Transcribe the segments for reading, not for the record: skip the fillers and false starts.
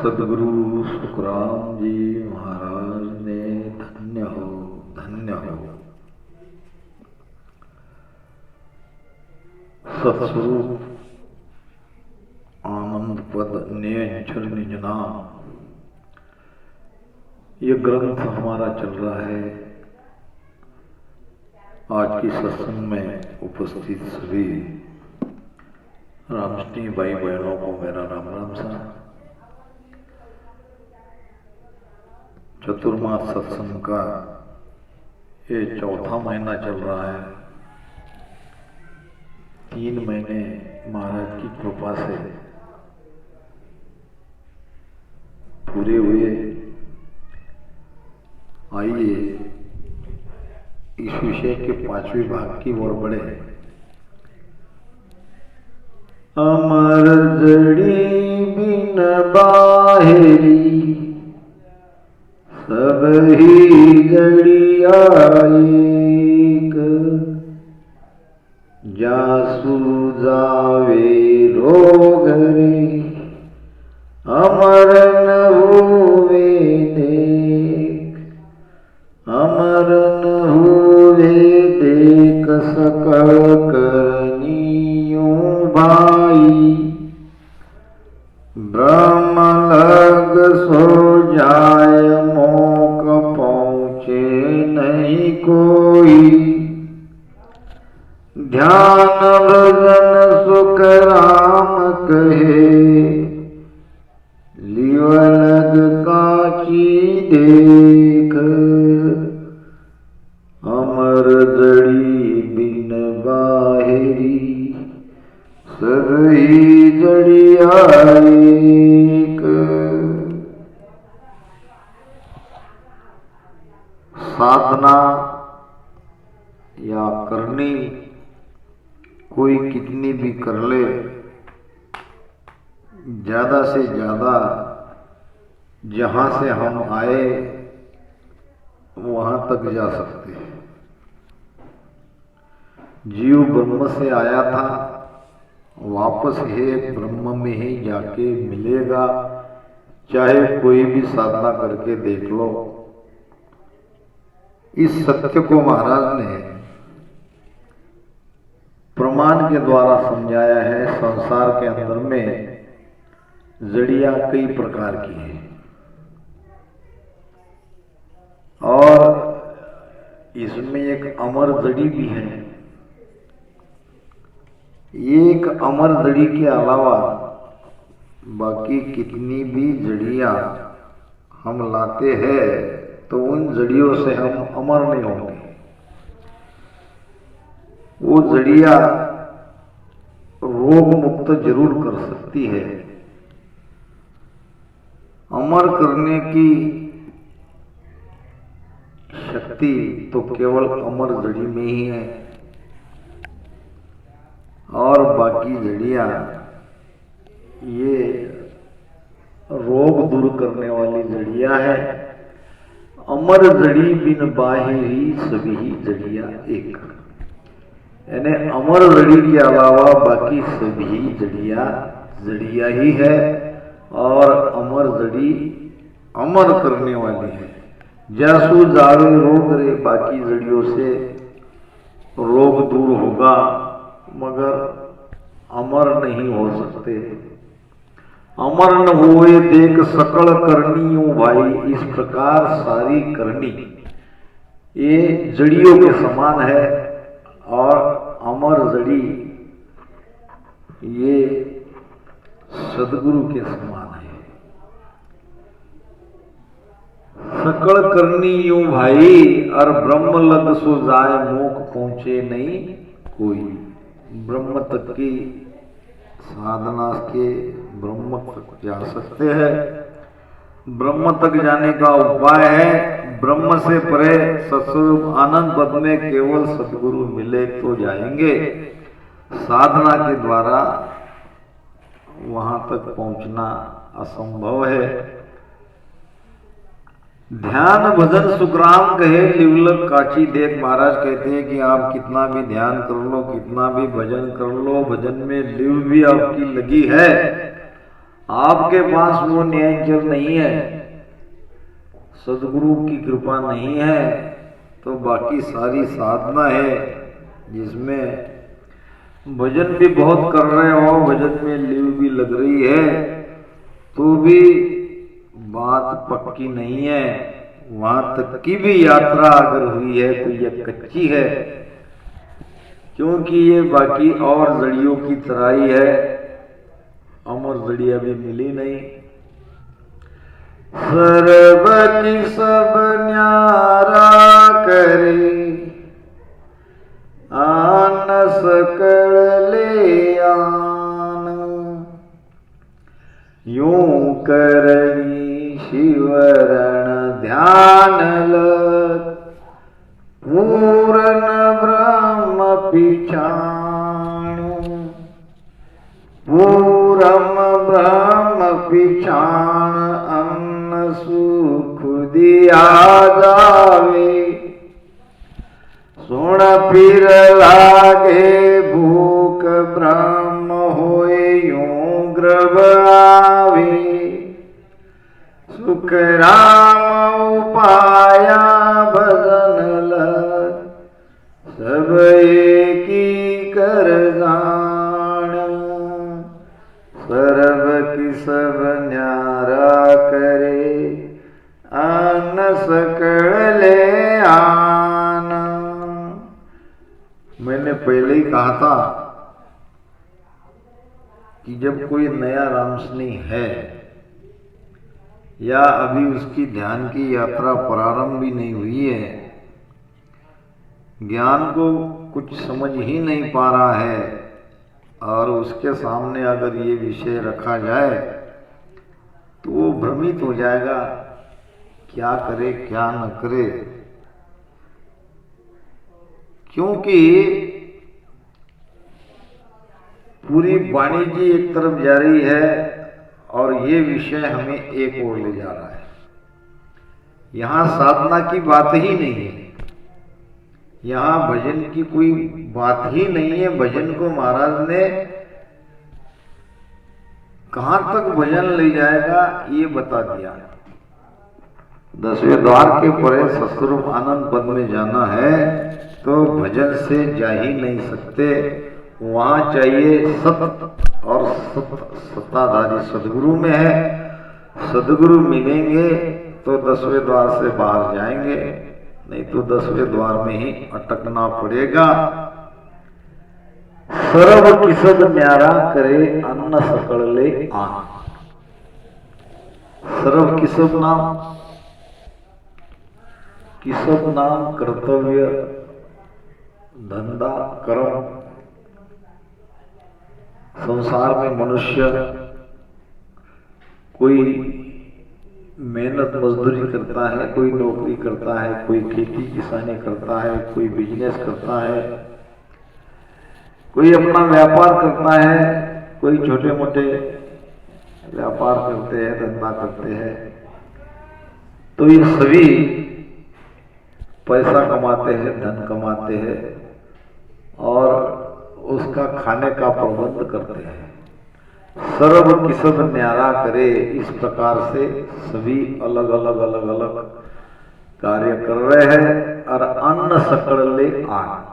सदगुरु सुखराम जी महाराज ने धन्य हो धन्य हो। सत्स्वरूप आनंद पद नेचर निज नाम, ये ग्रंथ हमारा चल रहा है। आज की सत्संग में उपस्थित सभी रामष्टी भाई बहनों को मेरा राम राम सा। चतुर्मास सत्संग का ये चौथा महीना चल रहा है। 3 महीने महाराज की कृपा से पूरे हुए। आइए इस विषय के 5वें भाग की ओर बढ़े। अमर जड़ी बिन बाहेरी, सब ही जड़िया एक। जासु जावे रोग रे, अमर न हुए देख। अमर न हुए देख सकल करनियों भाई। ब्रह्म लग सो जाय मोक पहुँचे नहीं कोई। ध्यान भजन सुख राम कहे, लिव लग काची देख। अमर जड़ी बिन बाहेरी, सब ही जड़िया एक। साधना या करनी कोई कितनी भी कर ले, ज्यादा से ज्यादा जहां से हम आए वहां तक जा सकते हैं। जीव ब्रह्म से आया था, वापस है ब्रह्म में ही जाके मिलेगा। चाहे कोई भी साधना करके देख लो। इस सत्य को महाराज ने प्रमाण के द्वारा समझाया है। संसार के अंदर में जड़ियां कई प्रकार की है और इसमें एक अमर जड़ी भी है। एक अमर जड़ी के अलावा बाकी कितनी भी जड़ियां हम लाते हैं तो उन जड़ियों से हम अमर नहीं होंगे। वो जड़ियां रोग मुक्त जरूर कर सकती है। अमर करने की शक्ति तो केवल अमर जड़ी में ही है और बाकी जड़ियां ये रोग दूर करने वाली जड़ियां है। अमर जड़ी बिन बाहेरी, सभी जड़ियां एक। यानी अमर जड़ी के अलावा बाकी सभी जड़ियां ही है और अमर जड़ी अमर करने वाली है। जैसु जावे रोग रे, बाकी जड़ियों से रोग दूर होगा मगर अमर नहीं हो सकते। अमर न हुए देख सकल करनियों भाई। इस प्रकार सारी करनी ये जड़ियों के समान है और अमर जड़ी ये सदगुरु के समान है। सकल करनी यूं भाई और ब्रह्म लग सो जाए मोख पहुंचे नहीं कोई। ब्रह्म तक की साधना के ब्रह्म तक जा सकते हैं। ब्रह्म तक जाने का उपाय है ब्रह्म से परे सत्स्वरूप आनंद पद में केवल सदगुरु मिले तो जाएंगे। साधना के द्वारा वहां तक पहुंचना असंभव है। ध्यान भजन सुखराम कहे, लिवलक काची देख। महाराज कहते हैं कि आप कितना भी ध्यान कर लो, कितना भी भजन कर लो, भजन में लिव भी आपकी लगी है आपके पास वो न्यायचल नहीं है, सदगुरु की कृपा नहीं है, तो बाकी सारी साधना है जिसमें भजन भी बहुत कर रहे हो, भजन में लीव भी लग रही है, तो भी बात पक्की नहीं है। वहां तक की भी यात्रा अगर हुई है तो यह कच्ची है, क्योंकि ये बाकी और जड़ियों की तरह ही है, अमर जड़ी अभी मिली नहीं। सर्व की सब न्यारा करे, आन सकल ले आन, यूं करनी शिवरण ध्यान लग, पूर्ण ब्रह्म पिछाण, पूरम ब्रह्म पिछाण, अन्न सुख दिया जावे, सुन फिर लागे भूख, ब्रह्म होए यूं ग्रभ आवे, सुख राम उपाया भजन लग, सब एकी कर जान, सर्व की सब न्यारा करे, अन्न सकल ले आन। मैंने पहले ही कहा था कि जब कोई नया रामस्नी है या अभी उसकी ध्यान की यात्रा प्रारंभ भी नहीं हुई है, ज्ञान को कुछ समझ ही नहीं पा रहा है, और उसके सामने अगर ये विषय रखा जाए तो वो भ्रमित हो जाएगा, क्या करे क्या न करे। क्योंकि पूरी वाणी जी एक तरफ जा रही है और ये विषय हमें एक ओर ले जा रहा है। यहां साधना की बात ही नहीं है, यहां भजन की कोई बात ही नहीं है। भजन को महाराज ने कहां तक भजन ले जाएगा ये बता दिया। 10वें द्वार के परे सतस्वरूप आनंद पद में जाना है तो भजन से जा ही नहीं सकते, वहां चाहिए सत, और सत्ताधारी सदगुरु में है। सदगुरु मिलेंगे तो 10वें द्वार से बाहर जाएंगे, नहीं तो 10वें द्वार में ही अटकना पड़ेगा। सर्व किसद न्यारा करे, अन्न सकल ले आन। सर्व किसद नाम, किसद नाम कर्तव्य, धंधा, कर्म। संसार में मनुष्य कोई मेहनत मजदूरी करता है, कोई नौकरी करता है, कोई खेती किसानी करता है, कोई बिजनेस करता है, कोई अपना व्यापार करता है, कोई छोटे मोटे व्यापार करते हैं, धंधा करते हैं। तो ये सभी पैसा कमाते हैं, धन कमाते हैं और उसका खाने का प्रबंध करते हैं। सर्व किसद न्यारा करे, इस प्रकार से सभी अलग अलग अलग अलग कार्य कर रहे हैं और अन्न सकल ले आन।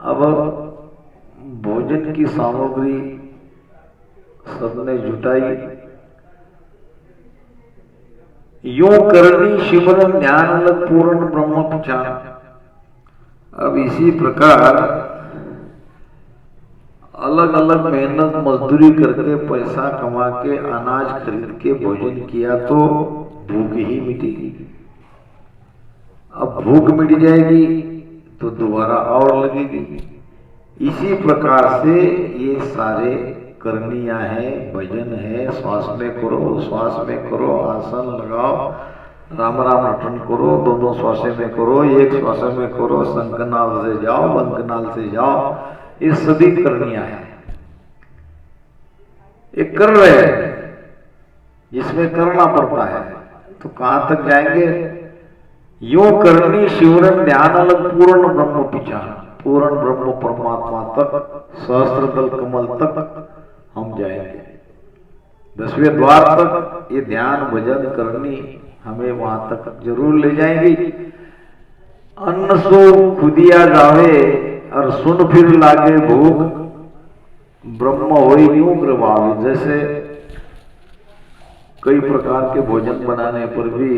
अब भोजन की सामग्री सबने जुटाई, यूं करनी शिवरन ध्यान लग, पूर्ण ब्रह्म पिछान। अब इसी प्रकार अलग अलग मेहनत मजदूरी करके पैसा कमा के अनाज खरीद के भोजन किया तो भूख ही मिटेगी। अब भूख मिट जाएगी तो दोबारा और लगेगी। इसी प्रकार से ये सारे करनियां हैं, भजन है। श्वास में करो, श्वास में करो, आसन लगाओ, राम राम रटन करो, दोनों श्वास में करो, एक श्वास में करो, संकनाल से जाओ, बंकनाल से जाओ, ये सभी करनियां हैं। ये कर रहे हैं जिसमें करना पड़ता है, तो कहां तक जाएंगे? यूं करनी शिवरन ध्यान अलग, पूर्ण ब्रह्म पिछान। पूर्ण ब्रह्म परमात्मा तक, सहस्त्र दल कमल तक हम जाएंगे। 10वें द्वार तक ये ध्यान भजन करनी हमें वहां तक जरूर ले जाएंगी। अन्न सो खुदिया जावे और सुन फिर लागे भूख, ब्रह्म होई यूं कृपावे। जैसे कई प्रकार के भोजन बनाने पर भी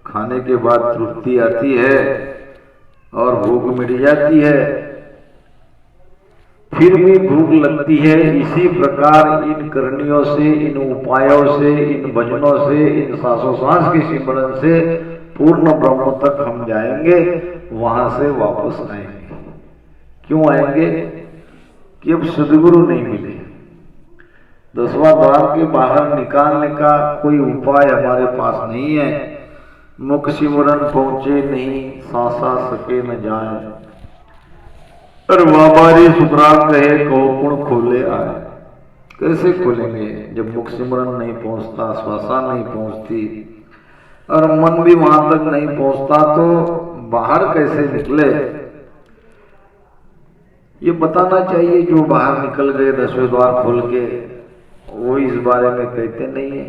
खाने के बाद तृप्ति आती है और भूख मिट जाती है, फिर भी भूख लगती है। इसी प्रकार इन करणियों से, इन उपायों से, इन भजनों से, इन सांसों-सांस के सिमरन से पूर्ण ब्रह्म तक हम जाएंगे, वहां से वापस आएंगे। क्यों आएंगे? कि अब सदगुरु नहीं मिले। 10वां द्वार के बाहर निकालने का कोई उपाय हमारे पास नहीं है। मुख सिमरन पहुंचे नहीं, सांसा सके न जाए। और बाबारी सुखराम कहे कौन खोले आए। कैसे खोलेंगे जब मुख सिमरन नहीं पहुंचता, श्वासा नहीं पहुंचती और मन भी वहां तक नहीं पहुंचता, तो बाहर कैसे निकले? ये बताना चाहिए। जो बाहर निकल गए 10वें द्वार खोल के, वो इस बारे में कहते नहीं है।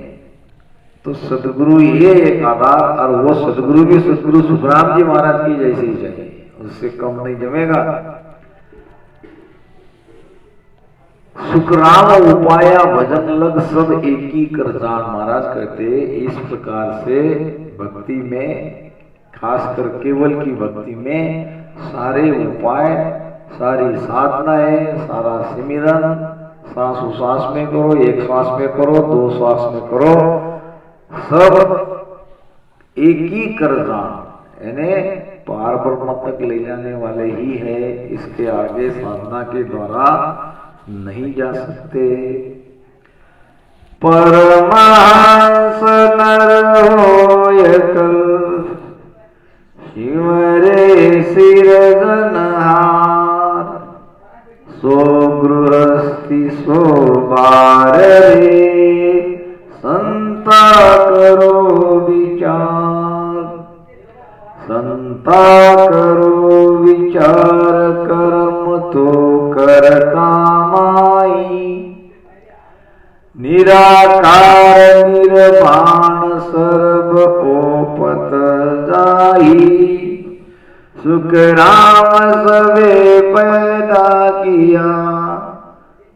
तो सदगुरु ये एक आधार, और वो सदगुरु भी सदगुरु सुखराम जी महाराज की जैसी ही चाहिए, उससे कम नहीं जमेगा। सुखराम उपाया भजन लग सब एक ही कर जान। महाराज कहते इस प्रकार से भक्ति में, खासकर केवल की भक्ति में, सारे उपाय, सारी साधनाएं, सारा सिमरन, सांस उसास में करो, एक श्वास में करो, 2 श्वास में करो, सब एक ही कर जान, यानी पार ब्रह्म तक ले जाने वाले ही है। इसके आगे साधना के द्वारा नहीं जा सकते। परमहंस नर होय कल, शिवरे सिरगनहार। सो गृहस्थी सो बार रे, संता करो विचार। संता करो विचार, कर्म तो करता माई। निराकार निर्वाण सर्व ओपत जाई। सुख राम सवे पैदा किया,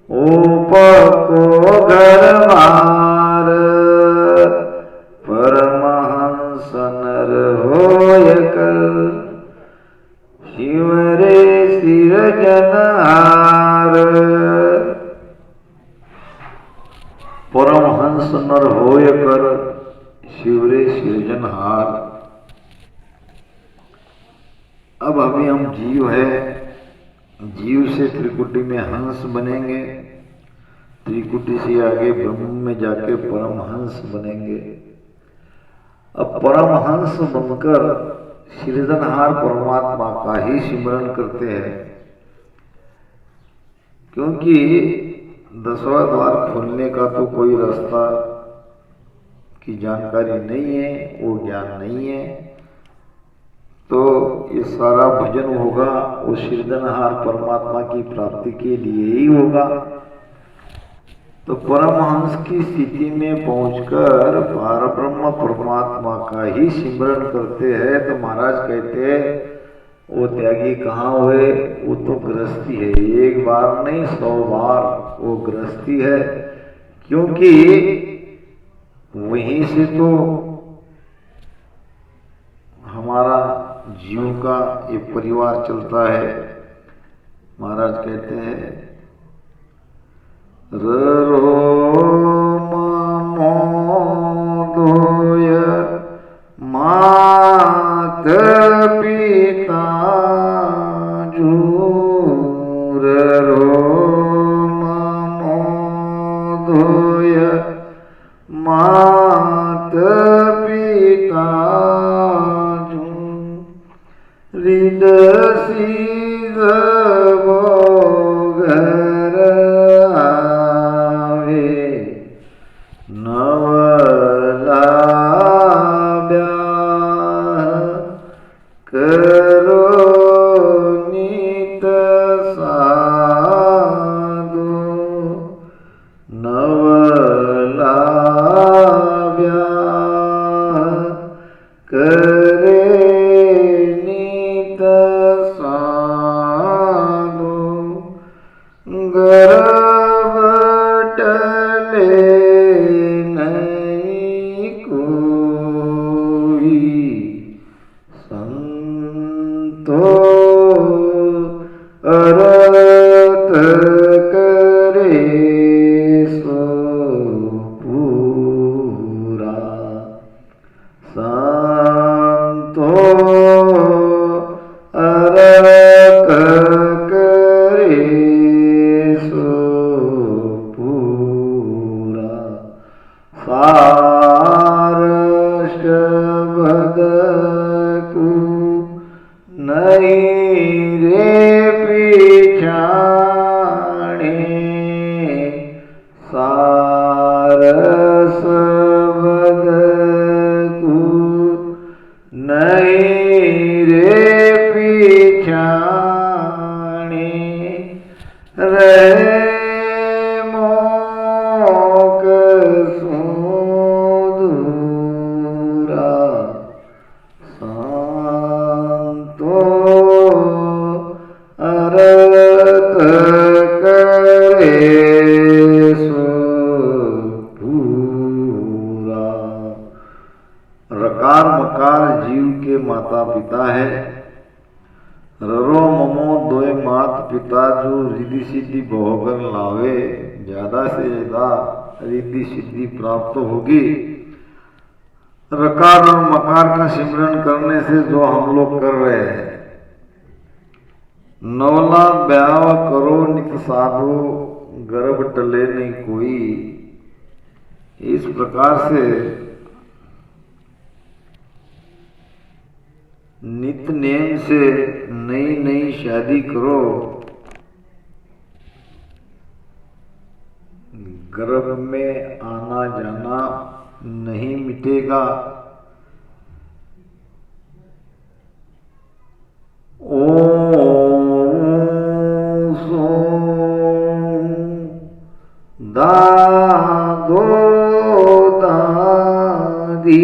ओप को घर मार। परमहंस नर होय कर, शिवरे सिरजनहार। परमहंस नर होय कर, शिवरे सिरजनहार। अब अभी हम जीव है, जीव से त्रिकुटी में हंस बनेंगे, त्रिकुटी से आगे ब्रह्म में जाके परमहंस बनेंगे। अब परमहंस बनकर सृजनहार परमात्मा का ही सिमरन करते हैं, क्योंकि 10वां द्वार खोलने का तो कोई रास्ता की जानकारी नहीं है, वो ज्ञान नहीं है। तो ये सारा भजन होगा वो सृजनहार परमात्मा की प्राप्ति के लिए ही होगा। तो परमहंस की स्थिति में पहुंचकर पारब्रह्म परमात्मा का ही सिमरन करते हैं। तो महाराज कहते हैं वो त्यागी कहाँ हुए? वो तो गृहस्थी है। एक बार नहीं 100 बार वो गृहस्थी है, क्योंकि वहीं से तो हमारा जीव का ये परिवार चलता है। महाराज कहते हैं मोदोय मात पिता जूर, मोदोय मात पिता हृदय सीध घर आवे, नवला ब्याह करो नित साधु। नहीं कोई संतो अरत करे सो पूरा संतो अरत करे सो पूरा सार शब्द को नहीं रे पिछाणे सार शब्द को नहीं रे पिछाणे रहे मोक सो दूरा संतो अरत करे सो पूरा। रकार मकार जीव के माता पिता है। ररो ममो दोए मात पिता जो रिद्धि सिद्धि बहुगन लावे, ज्यादा से ज्यादा रिद्धि सिद्धि प्राप्त होगी। रकार और मकार का सिमरन करने से जो हम लोग कर रहे हैं, नवला ब्याव करो नित साधो गर्भ टले नहीं कोई, इस प्रकार से नित्य नेम से नई नई शादी करो, गर्भ में आना जाना नहीं मिटेगा। ओम सोम दादो दादी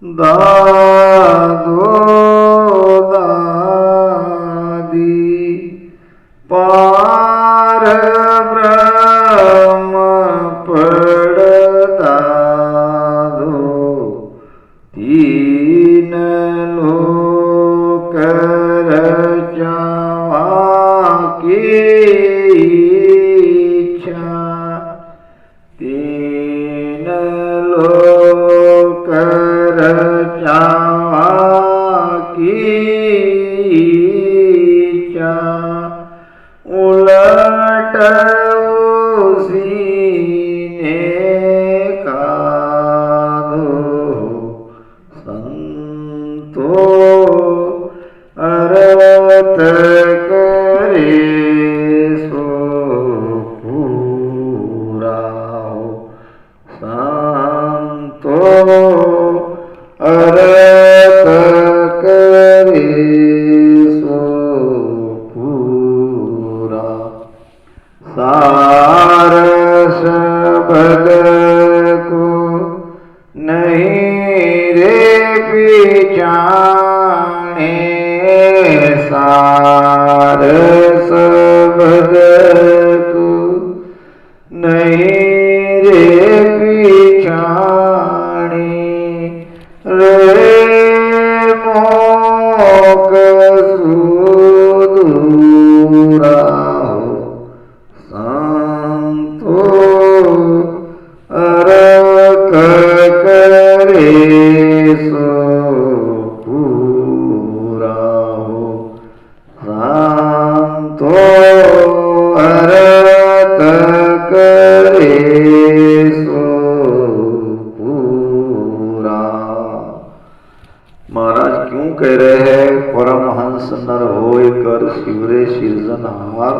दादो दादी पार ब्रह्म पड़ दादो तीन लोक रचवा की इच्छा, तीन लोक रचवा की इच्छा, उलट उसी ने कादो संतो अरत करे सो पूरा संतो अरत करे सो पूरा। सार शब्द को नहीं रे पिछाणे, सार शब्द को नहीं रे पिछाणे, रे मोक सुदूरा संतो अरत करे सो पूरा संतो अरत करे सो पूरा। महाराज क्यों कह रहे हैं परमहंस नर होय कर शिवरे सिरजनहार,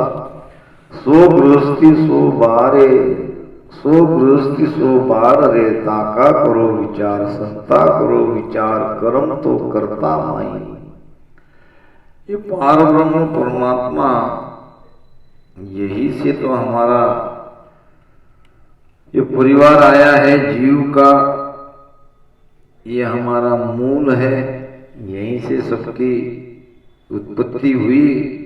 सो गृहस्थी सो बारे, सो गृहस्थी सो बार रे, ताका करो विचार संता करो विचार, कर्म तो करता माई। ये पार ब्रह्म परमात्मा, यही से तो हमारा ये परिवार आया है जीव का, ये हमारा मूल है, यहीं से सबकी उत्पत्ति हुई।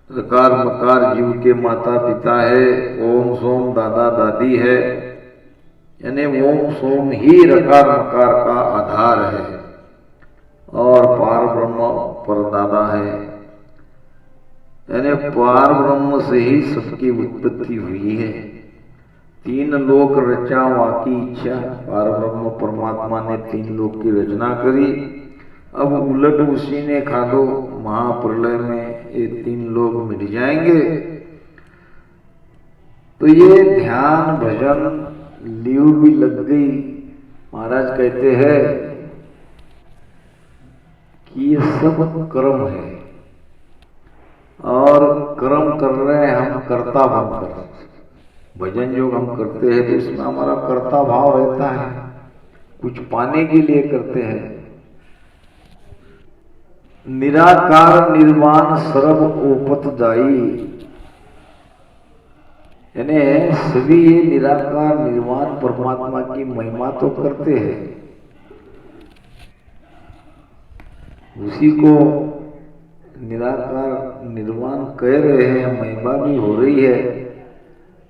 रकार मकार जीव के माता पिता है, ओम सोम दादा दादी है, यानी ओम सोम ही रकार मकार का आधार है और पार ब्रह्म परदादा है, यानी पार ब्रह्म से ही सबकी उत्पत्ति हुई है। तीन लोक रचा वाकी इच्छा, पार ब्रह्म परमात्मा ने तीन लोक की रचना करी। अब उलट उसी ने खा दो, महाप्रलय में ये तीन लोग मिट जाएंगे। तो ये ध्यान भजन लीव भी लग गई। महाराज कहते हैं कि ये सब कर्म है और कर्म कर रहे हैं हम कर्ता बनकर। भजन जो हम करते हैं तो इसमें हमारा कर्ता भाव रहता है, कुछ पाने के लिए करते हैं। निराकार निर्वाण सर्व ओपत जाई, यानी सभी ये निराकार निर्वाण परमात्मा की महिमा तो करते हैं, उसी को निराकार निर्वाण कह रहे हैं, महिमा भी हो रही है।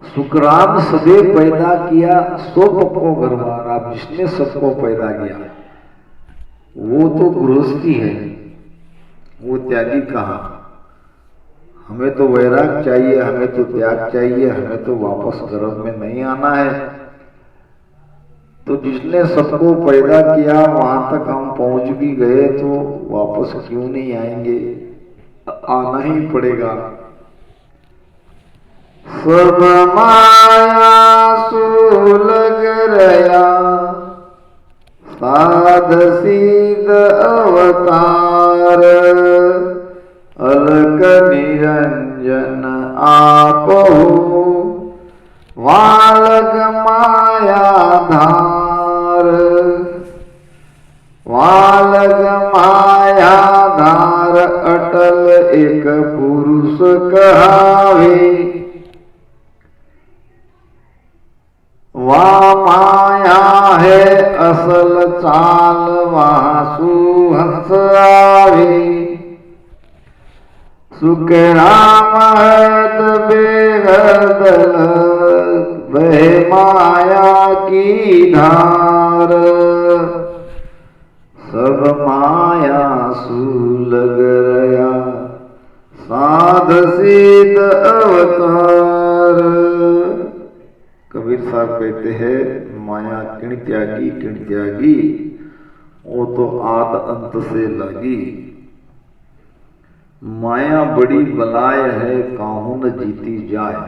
सुकराम सदे पैदा किया सो पक्को घरवार, आप जिसने सबको पैदा किया वो तो गृहस्थी है, वो त्यागी कहाँ। हमें तो वैराग चाहिए, हमें तो त्याग चाहिए, हमें तो वापस गर्भ में नहीं आना है। तो जिसने सबको पैदा किया वहां तक हम पहुंच भी गए तो वापस क्यों नहीं आएंगे, आना ही पड़ेगा। सब माया सुलग रया साध सीध अवतार, अलग निरंजन आप हो वालग माया धार, वालग माया धार अटल एक पुरुष कहावे, वहाँ माया है असल चाल वहाँ सुहंस आवे, सुख राम हद बेहद बह माया की धार, सब माया सुलग रया साध सीध अवतार। कबीर साहब कहते हैं माया किण त्यागी वो तो आद अंत से लगी। माया बड़ी बलाय है काहू न जीती जाए,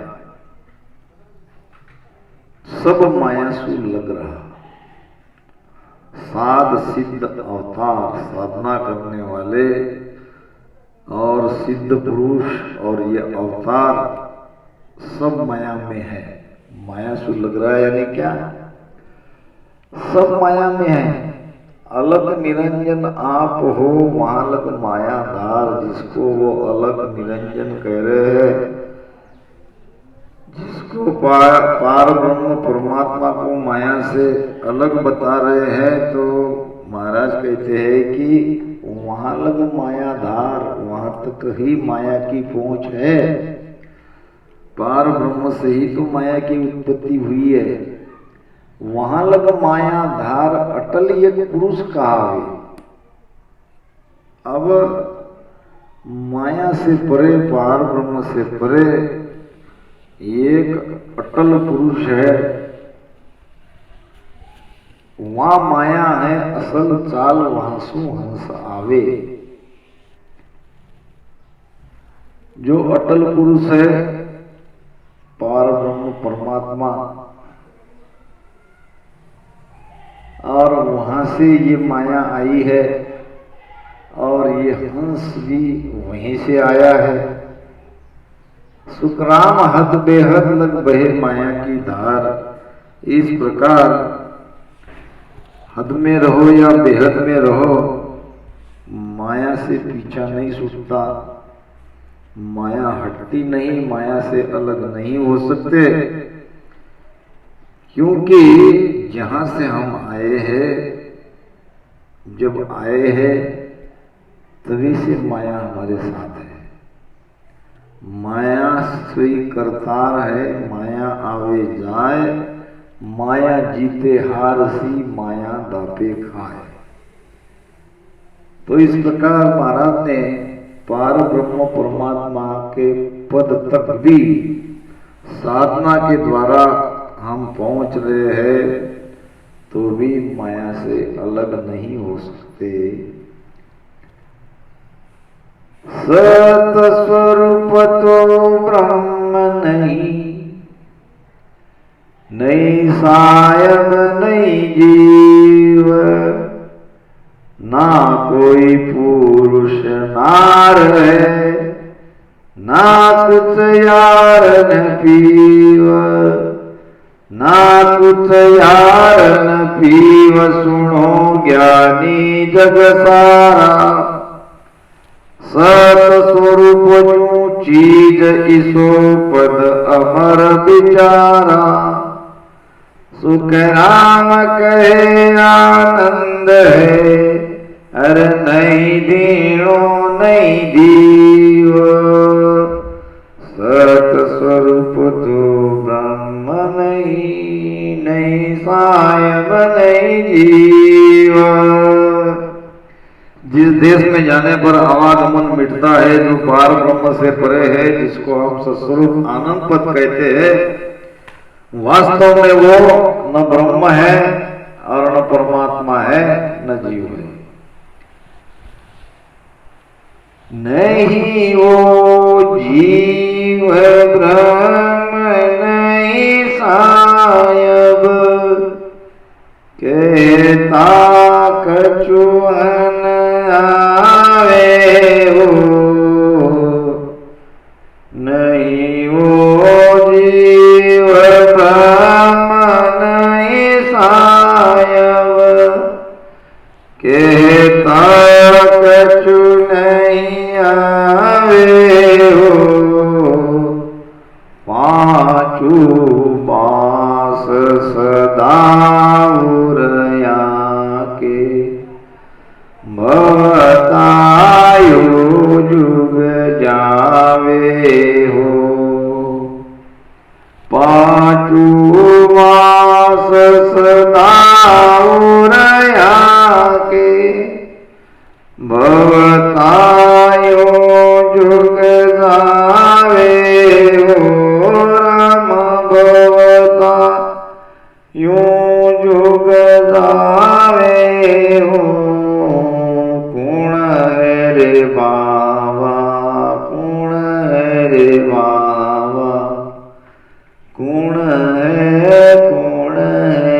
सब माया सु लग रहा। साध सिद्ध अवतार, साधना करने वाले और सिद्ध पुरुष और ये अवतार सब माया में है। माया सु लग रहा है यानी क्या, सब माया में है। अलग निरंजन आप हो वहां लग मायाधार, जिसको वो अलग निरंजन कह रहे हैं, जिसको पार ब्रह्म परमात्मा को माया से अलग बता रहे हैं, तो महाराज कहते हैं कि वहां लग मायाधार, वहां तक ही माया की पहुंच है। पार ब्रह्म से ही तो माया की उत्पत्ति हुई है। वहां लग माया धार अटल एक पुरुष कहावे। अब माया से परे, पार ब्रह्म से परे एक अटल पुरुष है, वहां माया है असल चाल वहां सु हंस आवे। जो अटल पुरुष है पार ब्रह्म परमात्मा, और वहां से ये माया आई है और ये हंस भी वहीं से आया है। सुखराम हद बेहद लग बहे माया की धार। इस प्रकार हद में रहो या बेहद में रहो, माया से पीछा नहीं छूटता, माया हटती नहीं, माया से अलग नहीं हो सकते, क्योंकि जहां से हम आए हैं, जब आए हैं तभी से माया हमारे साथ है। माया स्वीकर्तार है, माया आवे जाए, माया जीते हार सी, माया दापे खाए। तो इस प्रकार महाराज ने पार ब्रह्म परमात्मा के पद तक भी साधना के द्वारा हम पहुंच रहे हैं, तो भी माया से अलग नहीं हो सकते। सत स्वरूप तो ब्रह्म नहीं, नहीं सायब नहीं जीव, ना कोई पुरुष नार है, ना कुछ यार न पीव, ना कुछ यार न पीव। सुनो ज्ञानी जग सारा, सत स्वरूप जो चीज इसो पद अमर विचारा। सुख राम कहे आनंद है, अरे नहीं दीनो नहीं दीव। सत स्वरूप तो ब्रह्म नहीं, नहीं सायब नहीं जीव। जिस देश में जाने पर आवागमन मिटता है, जो पार ब्रह्म से परे है, जिसको हम सत्स्वरूप आनंद पद कहते हैं, वास्तव में वो न ब्रह्म है और न परमात्मा है, न जीव है। नहीं वो जीव ब्रह्म नहीं सायब, कहता कछुअन आवे हो। नहीं वो जीव ब्रह्म नहीं सायब, कहता कछु नहीं आवे हो। पांचू बास सदा उरया के, भवतायो जुग जावे हो। पांचू बास सदा उरया के, भवतायो जुग जावे हो। राम भवता यो जुग जावे हो। कौन है रे बाबा, कौन है रे बाबा, कौन है, कौन है,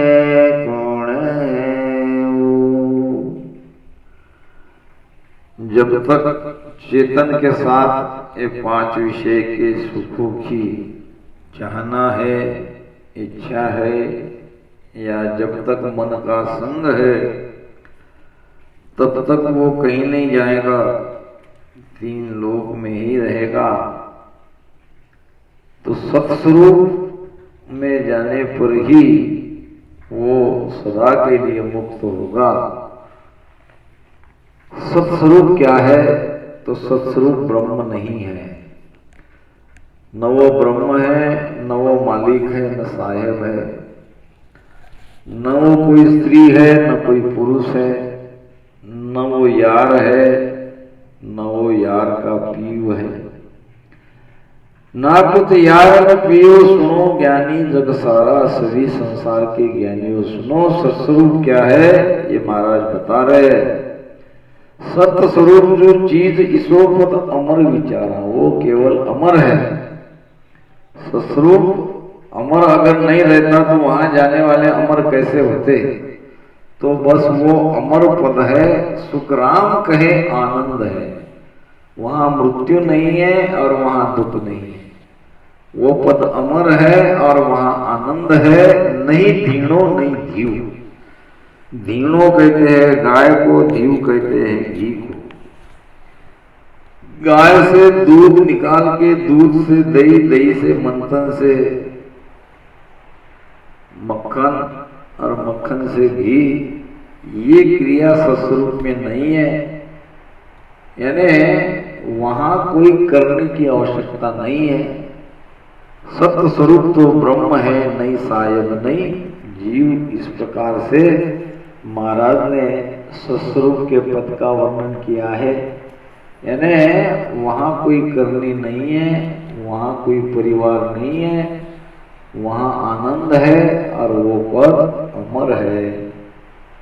कौन है वो। जब तक चेतन के साथ ये पांच विषय के सुखों की चाहना है, इच्छा है, या जब तक मन का संग है, तब तक वो कहीं नहीं जाएगा, तीन लोक में ही रहेगा। तो सत्स्वरूप में जाने पर ही वो सदा के लिए मुक्त होगा। सत्स्वरूप क्या है? तो सत्स्वरूप ब्रह्म नहीं है। न वो ब्रह्म है, न वो मालिक है, न साहेब है, न वो कोई स्त्री है, न कोई पुरुष है, न वो यार है, न वो यार का पीयू है। ना कुछ यार न पीयू, सुनो ज्ञानी जग सारा, सभी संसार के ज्ञानियों सुनो। सत्स्वरूप क्या है ये महाराज बता रहे हैं। सत्य स्वरूप जो चीज ईसोपत अमर विचारा, वो केवल अमर है। सत्स्वरूप अमर अगर नहीं रहता तो वहां जाने वाले अमर कैसे होते? तो बस वो अमर पद है, सुखराम कहे आनंद है। वहां मृत्यु नहीं है और वहां दुख नहीं है। वो पद अमर है और वहां आनंद है। नहीं धीणो नहीं धीव। धीणो कहते हैं गाय को, धीव कहते हैं घी को। गाय से दूध निकाल के, दूध से दही, दही से मंथन से मक्खन और मक्खन से घी, ये क्रिया सत्स्वरूप में नहीं है। यानी वहां कोई करने की आवश्यकता नहीं है। सत्य स्वरूप तो ब्रह्म है, नहीं शायद नहीं जीव। इस प्रकार से महाराज ने सस्वरूप के पद का वर्णन किया है। यानी वहां कोई करनी नहीं है, वहां कोई परिवार नहीं है, वहां आनंद है और वो पद अमर है।